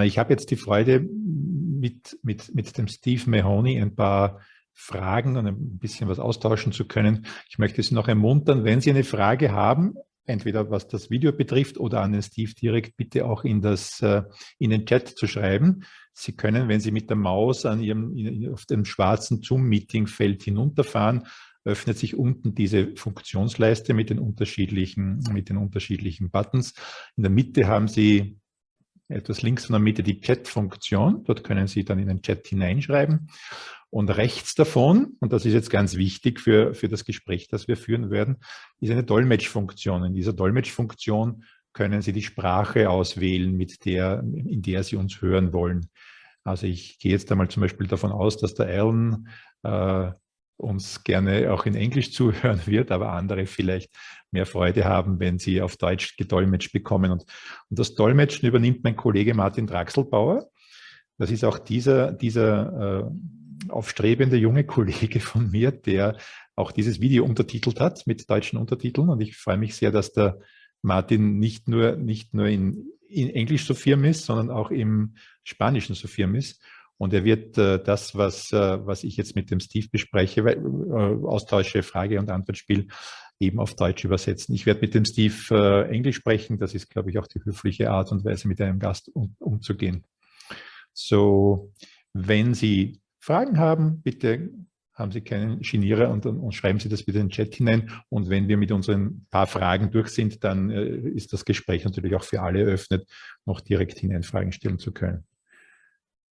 Ich habe jetzt die Freude, mit dem Steve Mahony ein paar Fragen und ein bisschen was austauschen zu können. Ich möchte Sie noch ermuntern, wenn Sie eine Frage haben, entweder was das Video betrifft oder an den Steve direkt, bitte auch in den Chat zu schreiben. Sie können, wenn Sie mit der Maus auf dem schwarzen Zoom-Meeting-Feld hinunterfahren, öffnet sich unten diese Funktionsleiste mit den unterschiedlichen Buttons. In der Mitte haben Sie etwas links von der Mitte die Chat-Funktion. Dort können Sie dann in den Chat hineinschreiben. Und rechts davon, und das ist jetzt ganz wichtig für das Gespräch, das wir führen werden, ist eine Dolmetschfunktion. In dieser Dolmetschfunktion können Sie die Sprache auswählen, in der Sie uns hören wollen. Also ich gehe jetzt einmal zum Beispiel davon aus, dass der Alan uns gerne auch in Englisch zuhören wird, aber andere vielleicht mehr Freude haben, wenn sie auf Deutsch gedolmetscht bekommen. Und das Dolmetschen übernimmt mein Kollege Martin Draxelbauer. Das ist auch dieser aufstrebende junge Kollege von mir, der auch dieses Video untertitelt hat mit deutschen Untertiteln. Und ich freue mich sehr, dass der Martin nicht nur in Englisch so firm ist, sondern auch im Spanischen so firm ist. Und er wird das, was ich jetzt mit dem Steve bespreche, austausche, Frage- und Antwortspiel, eben auf Deutsch übersetzen. Ich werde mit dem Steve Englisch sprechen. Das ist, glaube ich, auch die höfliche Art und Weise, mit einem Gast umzugehen. So, wenn Sie Fragen haben, bitte haben Sie keinen Genierer und schreiben Sie das bitte in den Chat hinein. Und wenn wir mit unseren paar Fragen durch sind, dann ist das Gespräch natürlich auch für alle eröffnet, noch direkt hinein Fragen stellen zu können.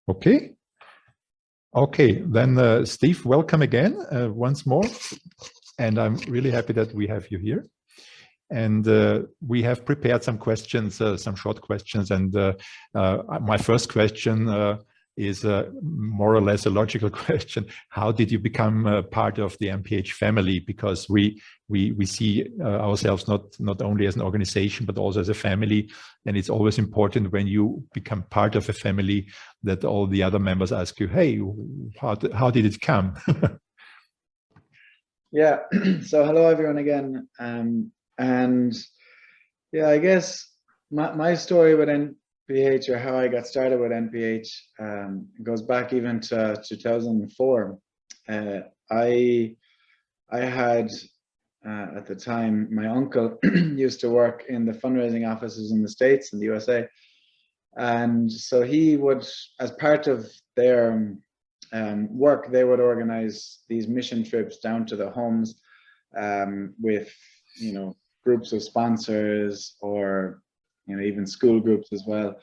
Okay? Okay, then Steve, welcome again once more. And I'm really happy that we have you here. And we have prepared some questions, some short questions. And my first question is more or less a logical question. How did you become part of the NPH family? Because we see ourselves not only as an organization, but also as a family. And it's always important when you become part of a family that all the other members ask you, hey, how did it come? Yeah, so hello everyone again. And yeah, I guess my story with NPH, or how I got started with NPH, goes back even to 2004. I had, at the time, my uncle used to work in the fundraising offices in the States, in the USA. And so he would, as part of their work, they would organize these mission trips down to the homes with, groups of sponsors, or even school groups as well,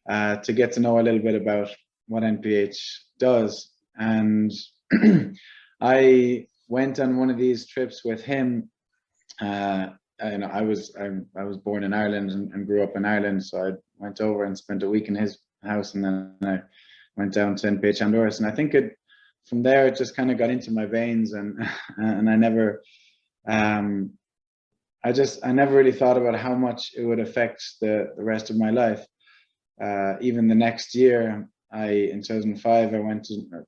to get to know a little bit about what NPH does. And I went on one of these trips with him. And I was born in Ireland and grew up in Ireland, so I went over and spent a week in his house, and then I went down to NPH Honduras. And I think from there it just kind of got into my veins, and I never. I never really thought about how much it would affect the rest of my life. Even the next year, in 2005, I went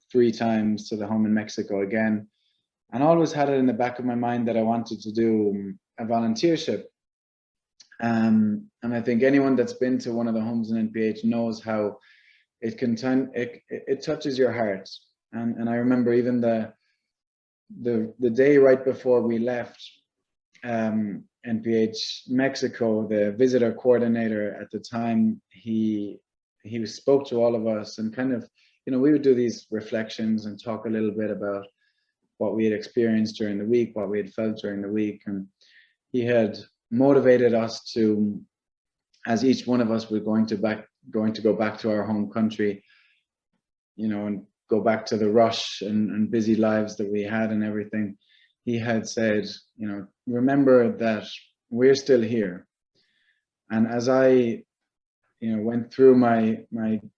3 times to the home in Mexico again, and I always had it in the back of my mind that I wanted to do a volunteership. And I think anyone that's been to one of the homes in NPH knows how it touches your heart. And I remember even the day right before we left NPH Mexico, the visitor coordinator at the time, he spoke to all of us, and kind of, we would do these reflections and talk a little bit about what we had experienced during the week, what we had felt during the week. And he had motivated us to, as each one of us was going to go back to our home country, and go back to the rush and busy lives that we had and everything. He had said, remember that we're still here. And as I, went through my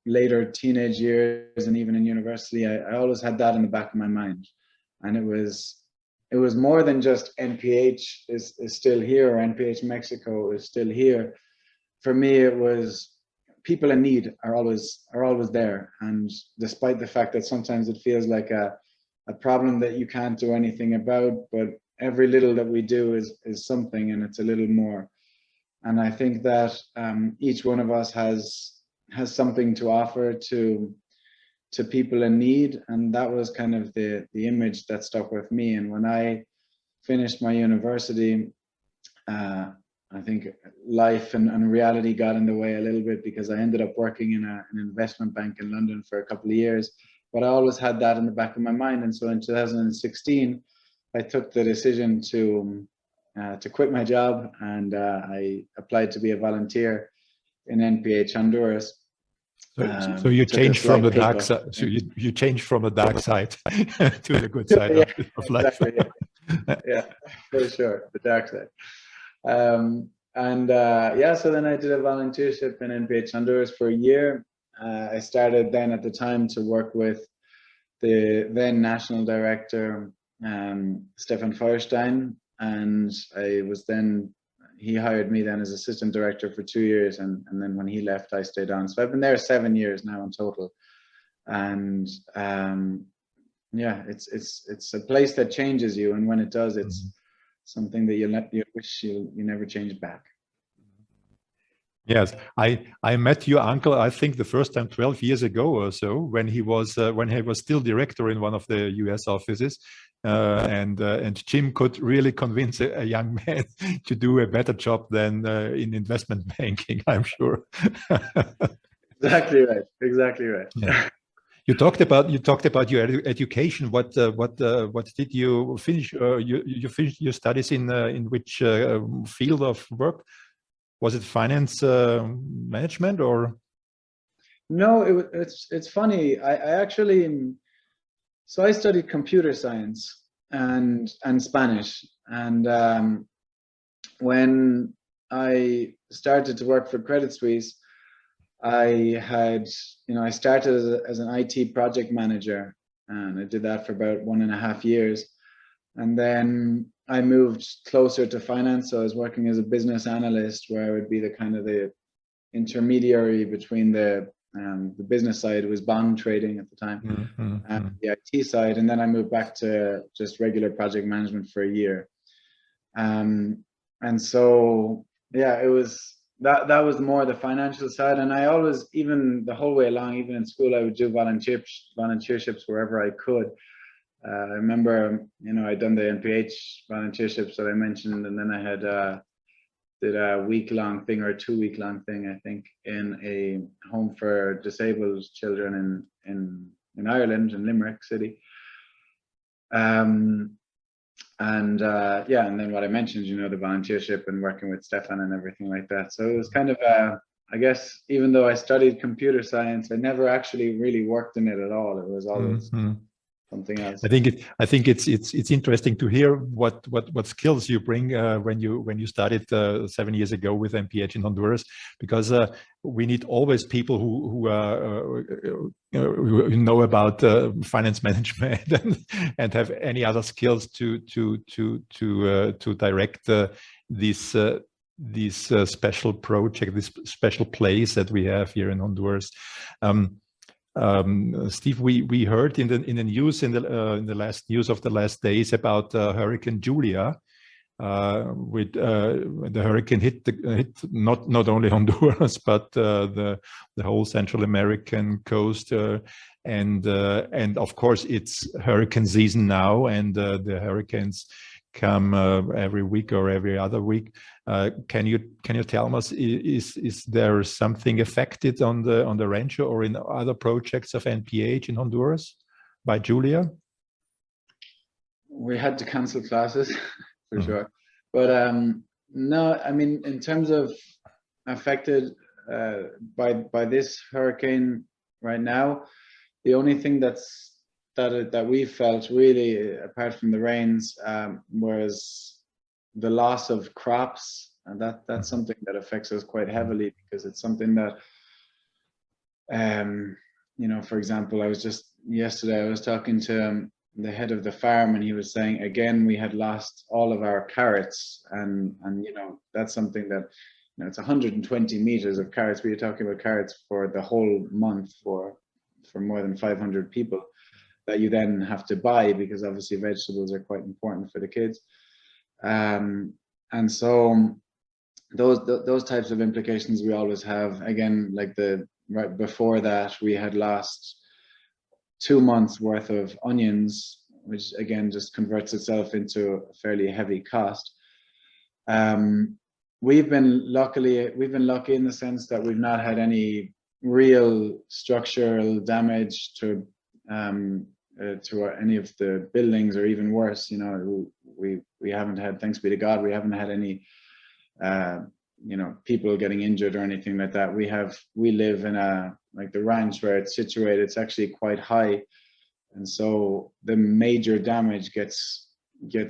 later teenage years and even in university, I always had that in the back of my mind. And it was more than just NPH is still here, or NPH Mexico is still here. For me, it was people in need are always there. And despite the fact that sometimes it feels like a problem that you can't do anything about, but every little that we do is something, and it's a little more. And I think that each one of us has has something to offer to people in need, and that was kind of the image that stuck with me. And when I finished my university, I think life and reality got in the way a little bit, because I ended up working in an investment bank in London for a couple of years, but I always had that in the back of my mind. And so in 2016, I took the decision to quit my job, and I applied to be a volunteer in NPH Honduras. So you changed from the dark side. So you changed from the dark side to the good side of life. Exactly, yeah, for sure, the dark side. So then I did a volunteership in NPH Honduras for a year. I started then at the time to work with the then national director, Stefan Feuerstein, and he hired me then as assistant director for 2 years, and then when he left, I stayed on. So I've been there 7 years now in total, and it's a place that changes you, and when it does, it's something that you wish you never changed back. Yes, I met your uncle, I think the first time 12 years ago or so, when he was still director in one of the US offices, and Jim could really convince a young man to do a better job than in investment banking, I'm sure. Exactly right. Yeah. You talked about your education. What did you finish? You finished your studies in which field of work? Was it finance management or? No, it's funny. I actually, so I studied computer science and Spanish, and when I started to work for Credit Suisse, I started as an IT project manager, and I did that for about 1.5 years. And then I moved closer to finance. So I was working as a business analyst, where I would be the intermediary between the business side, was bond trading at the time, and the IT side. And then I moved back to just regular project management for a year. And so, yeah, it was, that was more the financial side. And I always, even the whole way along, even in school, I would do volunteerships wherever I could. I remember, I'd done the NPH volunteerships that I mentioned, and then I had did a week-long thing or a 2-week-long thing, I think, in a home for disabled children in Ireland, in Limerick City. And then what I mentioned, the volunteership and working with Stefan and everything like that. So it was kind of, I guess, even though I studied computer science, I never actually really worked in it at all. It was always something else. I think it's interesting to hear what skills you bring when you started 7 years ago with NPH in Honduras, because we need always people who know about finance management and have any other skills to direct this special project, this special place that we have here in Honduras. Steve, we heard in the news in the last news of the last days about Hurricane Julia. With the hurricane hit not only Honduras but the whole Central American coast, and of course it's hurricane season now, and the hurricanes come every week or every other week. Can you tell us, is there something affected on the rancho or in other projects of NPH in Honduras by Julia? We had to cancel classes for sure, but no, I mean, in terms of affected by this hurricane right now, the only thing that we felt really, apart from the rains, was the loss of crops, and that's something that affects us quite heavily, because it's something that, for example, yesterday I was talking to the head of the farm, and he was saying, again, we had lost all of our carrots, and that's something that, it's 120 meters of carrots. We were talking about carrots for the whole month for more than 500 people, that you then have to buy, because obviously vegetables are quite important for the kids. And so those types of implications we always have. Again, like right before that, we had lost 2 months worth of onions, which again just converts itself into a fairly heavy cost. We've been lucky in the sense that we've not had any real structural damage to any of the buildings, or even worse, you know, we haven't had, thanks be to God, we haven't had any you know, people getting injured or anything like that. We live in like the ranch where it's situated, it's actually quite high, and so the major damage gets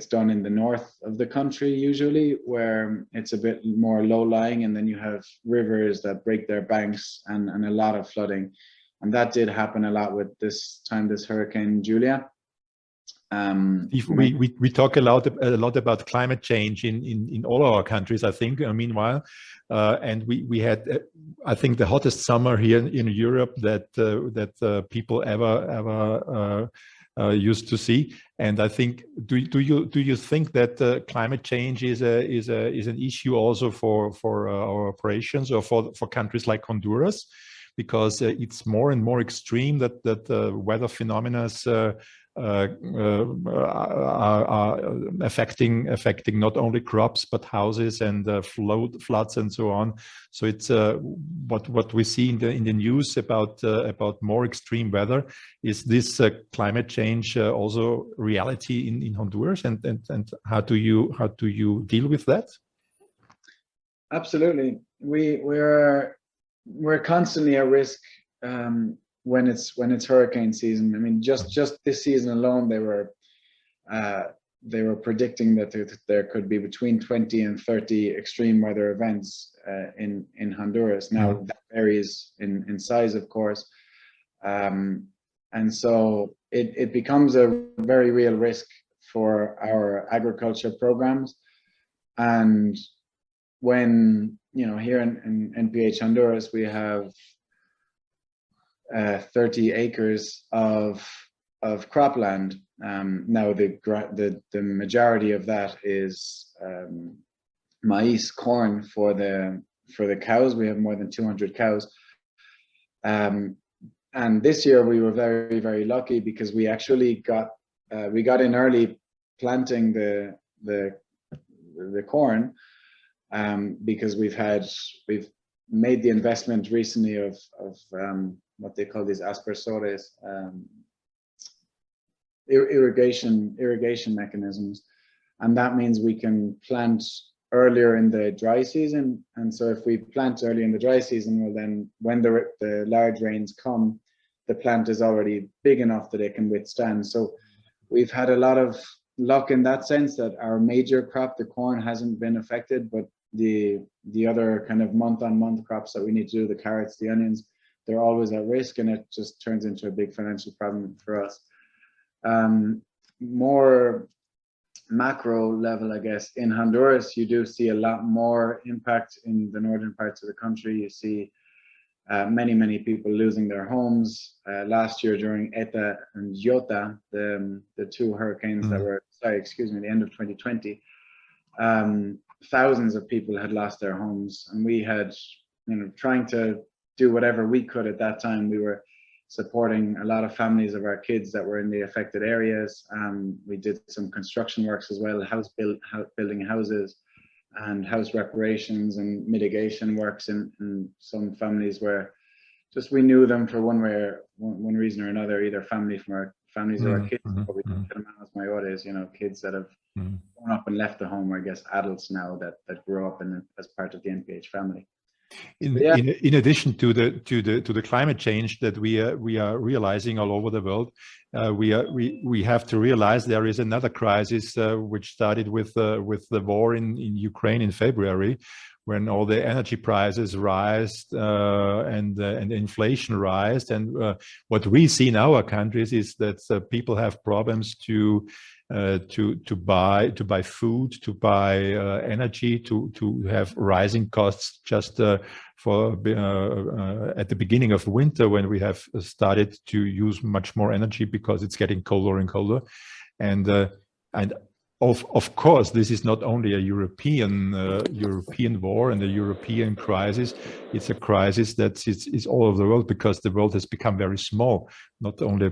done in the north of the country usually, where it's a bit more low-lying, and then you have rivers that break their banks and a lot of flooding. And that did happen a lot with this Hurricane Julia. We talk a lot about climate change in all our countries, I think, meanwhile, and we had I think the hottest summer here in Europe that people ever used to see. And I think, do you think that climate change is an issue also for our operations, or for countries like Honduras, because it's more and more extreme that weather phenomena are affecting not only crops but houses and floods and so on. So it's what we see in the news about more extreme weather. Is this climate change also reality in Honduras, and how do you deal with that? Absolutely, we're constantly at risk when it's hurricane season. I mean, just this season alone, they were predicting that there could be between 20 and 30 extreme weather events in Honduras. Now that varies in size, of course, and so it becomes a very real risk for our agriculture programs. And when, you know, here in NPH Honduras, we have 30 acres of cropland. Now the majority of that is maize, corn for the cows. We have more than 200 cows. And this year we were very, very lucky, because we actually got in early planting the corn, because we've made the investment recently of what they call these aspersores, irrigation mechanisms, and that means we can plant earlier in the dry season. And so if we plant early in the dry season, well, then when the large rains come, the plant is already big enough that it can withstand. So we've had a lot of luck in that sense, that our major crop, the corn, hasn't been affected, but the other kind of month-on-month crops that we need to do, the carrots, the onions, they're always at risk, and it just turns into a big financial problem for us. More macro level, I guess, in Honduras, you do see a lot more impact in the northern parts of the country. You see many people losing their homes. Last year during ETA and Iota, the two hurricanes that were, the end of 2020, thousands of people had lost their homes, and we had, you know, trying to do whatever we could at that time. We were supporting a lot of families of our kids that were in the affected areas. We did some construction works as well, building houses and house reparations and mitigation works in some families where just we knew them for one reason or another, either families or our kids, but we didn't get them out as mayores, you know, kids that have grown up and left the home, or I guess adults now that grew up as part of the NPH family. In addition to the climate change that we are realizing all over the world, we have to realize there is another crisis which started with the war in Ukraine in February, when all the energy prices rise and inflation rise. And what we see in our countries is that people have problems to buy food, to buy energy, to have rising costs just for at the beginning of winter, when we have started to use much more energy because it's getting colder and colder. And of course, this is not only a European war and a European crisis. It's a crisis that is all over the world, because the world has become very small, not only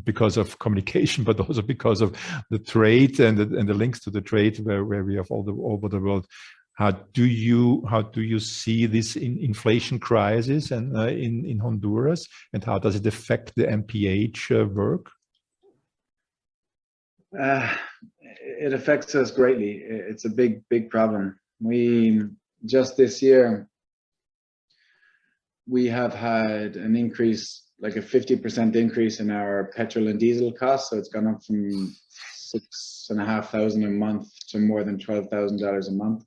because of communication, but also because of the trade and the links to the trade, where we have all over the world. How do you see this inflation crisis and in Honduras, and how does it affect the NPH work? It affects us greatly. It's a big problem. We just this year, we have had an increase, like a 50% increase in our petrol and diesel costs. So it's gone up from $6,500 a month to more than $12,000 a month.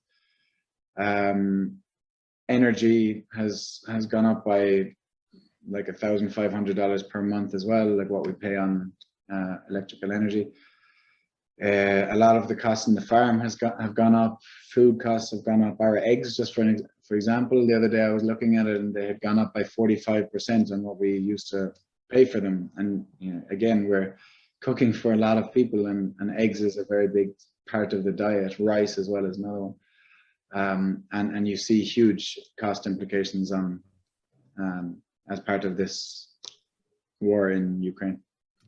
Energy has gone up by like $1,500 per month as well, like what we pay on electrical energy. A lot of the costs in the farm have gone up. Food costs have gone up. Our eggs, just for example, the other day I was looking at it, and they had gone up by 45% on what we used to pay for them. And you know, again, we're cooking for a lot of people, and eggs is a very big part of the diet. Rice as well as another one. And you see huge cost implications on as part of this war in Ukraine.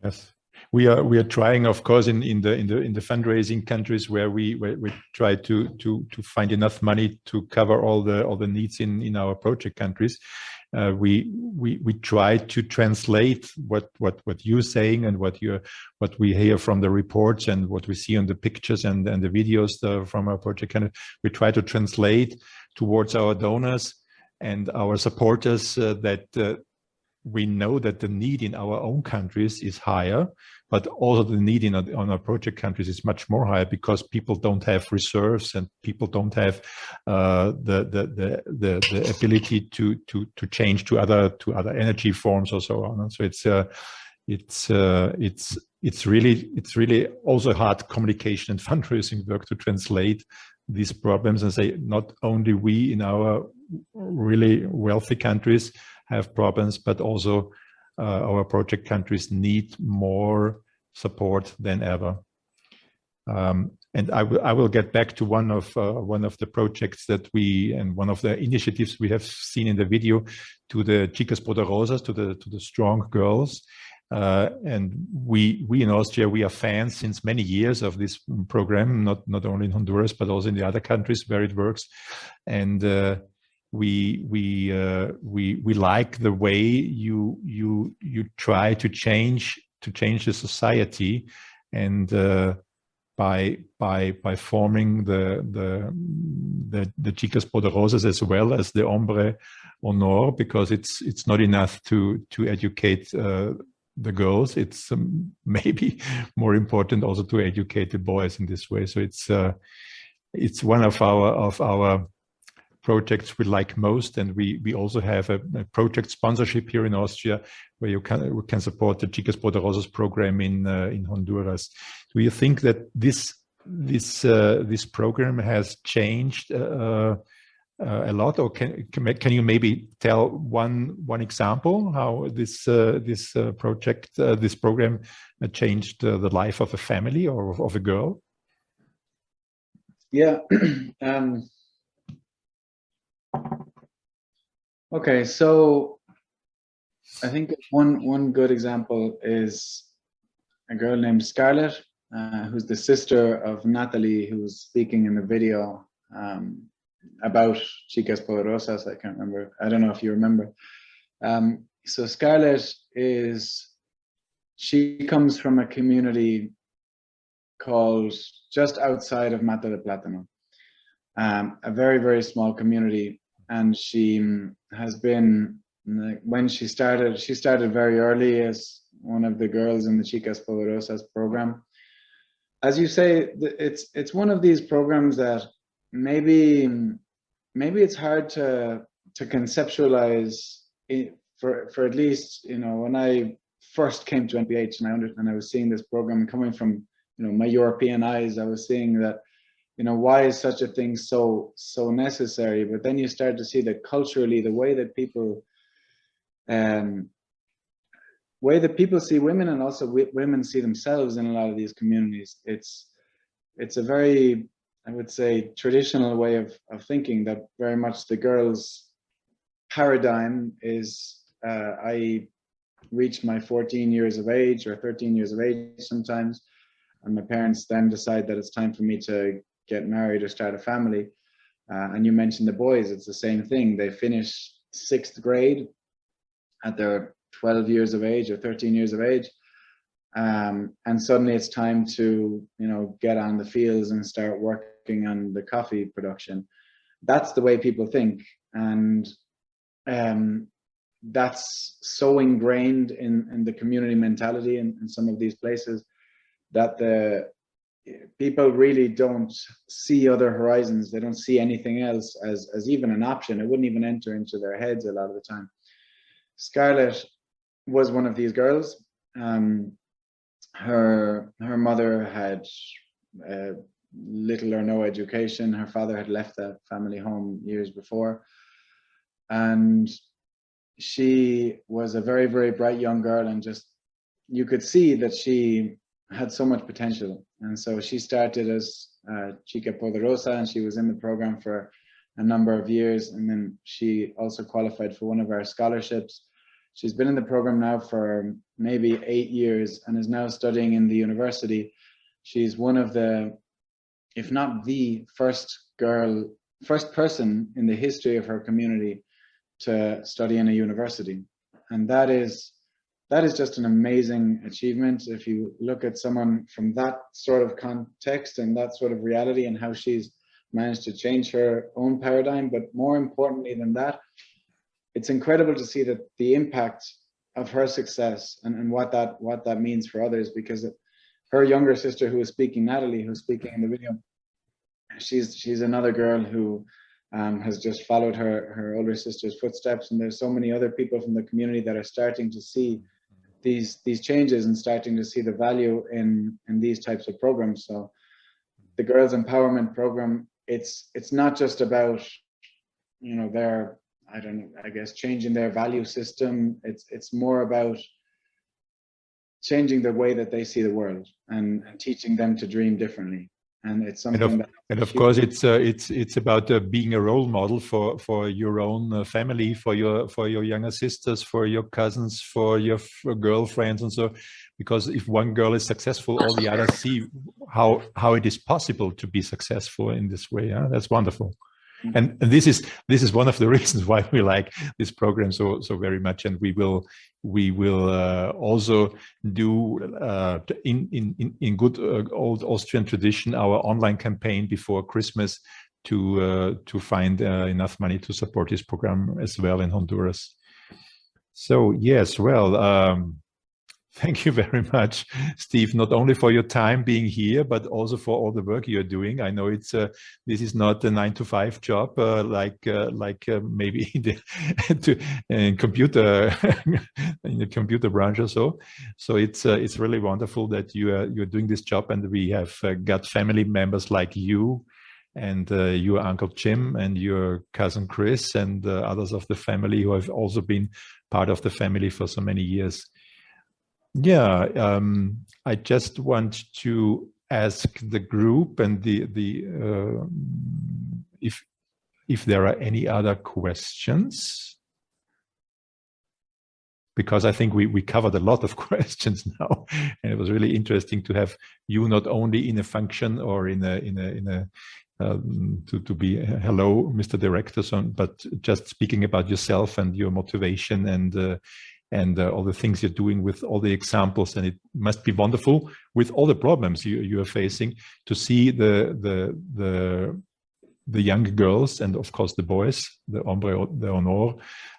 Yes. We are trying, of course, in the fundraising countries where we try to find enough money to cover all the needs in our project countries. We try to translate what you're saying and what we hear from the reports and what we see on the pictures and the videos from our project country. We try to translate towards our donors and our supporters that we know that the need in our own countries is higher, but also the need on our project countries is much more higher, because people don't have reserves and people don't have the ability to change to other energy forms or so on. And so it's really also hard communication and fundraising work to translate these problems and say, not only we in our really wealthy countries have problems, but also our project countries need more support than ever. And I will get back to one of the projects that and one of the initiatives we have seen in the video, to the Chicas Poderosas, to the strong girls. And we in Austria, we are fans since many years of this program, not only in Honduras but also in the other countries where it works. And we like the way you try to change the society, and by forming the Chicas Poderosas as well as the Hombre Honor, because it's not enough to educate the girls. It's maybe more important also to educate the boys in this way. So it's one of our projects we like most, and we also have a project sponsorship here in Austria where we can support the Chicas Poderosas program in Honduras. Do you think that this program has changed a lot, or can you maybe tell one example how this program changed the life of a family or of a girl? Yeah. Okay, so I think one good example is a girl named Scarlett, who's the sister of Natalie, who's speaking in the video about Chicas Poderosas. I can't remember. I don't know if you remember. So Scarlett she comes from a community called just outside of Mata de Plátano, a very, very small community. And she has been, when she started very early as one of the girls in the Chicas Poderosas program. As you say, it's one of these programs that maybe it's hard to conceptualize it for at least, you know, when I first came to NPH and I was seeing this program coming from, you know, my European eyes, I was seeing that, you know, why is such a thing so necessary? But then you start to see that culturally, the way that people way that people see women, and also women see themselves in a lot of these communities. It's a very, I would say, traditional way of thinking, that very much the girl's paradigm is, I reach my 14 years of age or 13 years of age sometimes, and my parents then decide that it's time for me to get married or start a family. And you mentioned the boys, it's the same thing. They finish 6th grade at their 12 years of age or 13 years of age. And suddenly it's time to, you know, get on the fields and start working on the coffee production. That's the way people think. And that's so ingrained in the community mentality in some of these places, that the people really don't see other horizons. They don't see anything else as even an option. It wouldn't even enter into their heads a lot of the time. Scarlett was one of these girls. Her mother had little or no education. Her father had left the family home years before, and she was a very, very bright young girl, and just, you could see that she had so much potential. And so she started as Chica Poderosa, and she was in the program for a number of years, and then she also qualified for one of our scholarships. She's been in the program now for maybe 8 years and is now studying in the university. She's one of the, if not the first person in the history of her community to study in a university. And that is just an amazing achievement. If you look at someone from that sort of context and that sort of reality, and how she's managed to change her own paradigm, but more importantly than that, it's incredible to see that the impact of her success and what that means for others. Because her younger sister, who is speaking, Natalie, who's speaking in the video, she's another girl who has just followed her older sister's footsteps. And there's so many other people from the community that are starting to see these changes and starting to see the value in these types of programs. So the Girls Empowerment Program, it's not just about, you know, their, I guess, changing their value system. It's more about changing the way that they see the world and teaching them to dream differently. And it's something and of course it's about being a role model for your own family, for your younger sisters, for your cousins, for your girlfriends, and so, because if one girl is successful, all the others see how it is possible to be successful in this way. Yeah? That's wonderful. And this is one of the reasons why we like this program so very much, and we will also do in good old Austrian tradition our online campaign before Christmas to find enough money to support this program as well in Honduras. So yes, well. Thank you very much, Steve, not only for your time being here, but also for all the work you're doing. I know it's this is not a 9-to-5 job like maybe in computer in the computer branch or so. So it's really wonderful that you're doing this job, and we have got family members like you, and your Uncle Jim and your cousin Chris, and others of the family who have also been part of the family for so many years. Yeah, I just want to ask the group and if there are any other questions, because I think we covered a lot of questions now, and it was really interesting to have you not only in a function or in a to be hello, Mr. Director, but just speaking about yourself and your motivation and all the things you're doing with all the examples. And it must be wonderful with all the problems you are facing to see the young girls, and of course the boys, the hombre de honor,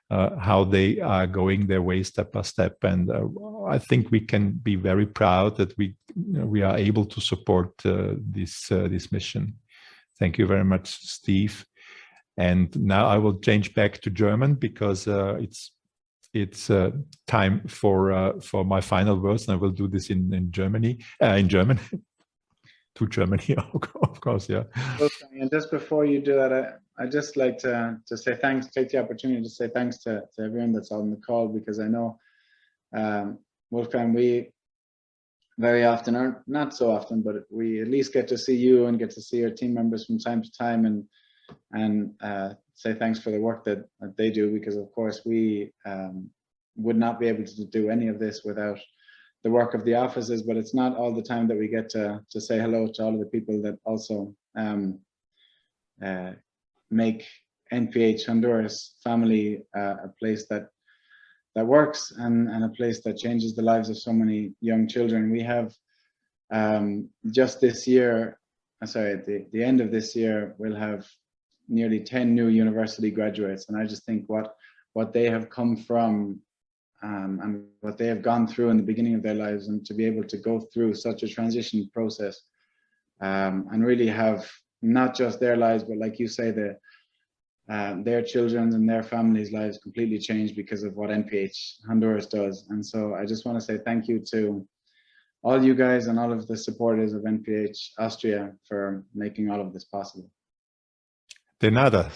how they are going their way step by step. And I think we can be very proud that we are able to support this mission. Thank you very much, Steve. And now I will change back to German, because it's time for my final words, and I will do this in German to Germany, of course, yeah. Okay. And just before you do that, I just like to say thanks, take the opportunity to say thanks to everyone that's on the call, because I know Wolfgang, we very often, or not so often, but we at least get to see you and get to see our team members from time to time, and say thanks for the work that they do, because of course we would not be able to do any of this without the work of the offices. But it's not all the time that we get to say hello to all of the people that also make NPH Honduras family a place that works, and a place that changes the lives of so many young children. We have just this year, sorry, at the end of this year, we'll have nearly 10 new university graduates, and I just think what they have come from and what they have gone through in the beginning of their lives, and to be able to go through such a transition process and really have not just their lives, but like you say, their children's and their families' lives completely changed because of what NPH Honduras does. And so I just want to say thank you to all you guys and all of the supporters of NPH Austria for making all of this possible. De nada.